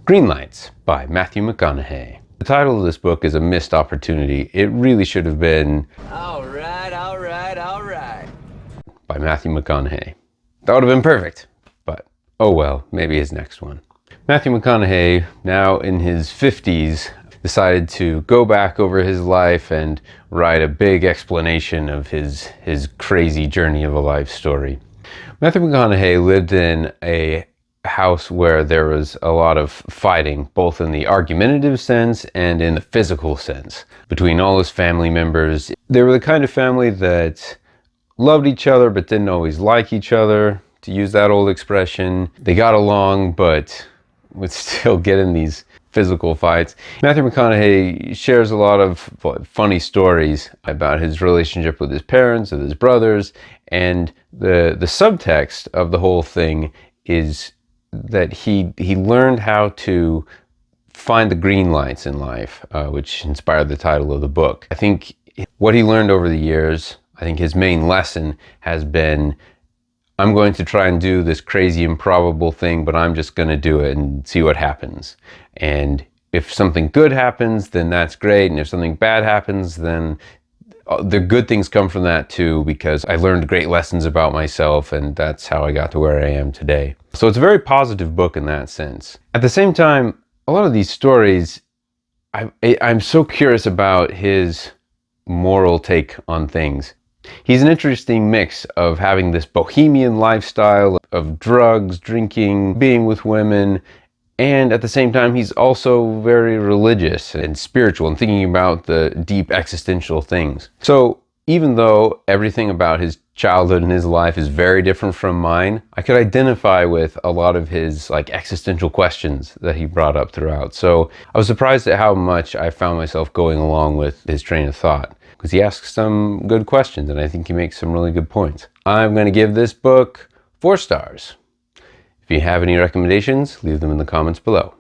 Greenlights by Matthew Mcconaughey. The title of this book is a missed opportunity. It really should have been All right. by Matthew McConaughey. That would have been perfect, but oh well, maybe his next one. Matthew McConaughey, now in his 50s, decided to go back over his life and write a big explanation of his crazy journey of a life story. Matthew McConaughey lived in a house where there was a lot of fighting, both in the argumentative sense and in the physical sense, between all his family members. They were the kind of family that loved each other but didn't always like each other, to use that old expression. They got along but would still get in these physical fights. Matthew McConaughey shares a lot of funny stories about his relationship with his parents, with his brothers, and the subtext of the whole thing is that he learned how to find the green lights in life, which inspired the title of the book. I think what he learned over the years, I think his main lesson has been, I'm going to try and do this crazy improbable thing, but I'm just going to do it and see what happens. And if something good happens, then that's great. And if something bad happens, then the good things come from that too, because I learned great lessons about myself, and that's how I got to where I am today. So it's a very positive book in that sense. At the same time, a lot of these stories, I'm so curious about his moral take on things. He's an interesting mix of having this bohemian lifestyle of drugs, drinking, being with women, and at the same time he's also very religious and spiritual and thinking about the deep existential things. So even though everything about his childhood and his life is very different from mine, I could identify with a lot of his existential questions that he brought up throughout. So I was surprised at how much I found myself going along with his train of thought, because he asks some good questions and I think he makes some really good points. I'm going to give this book 4 stars. If you have any recommendations, leave them in the comments below.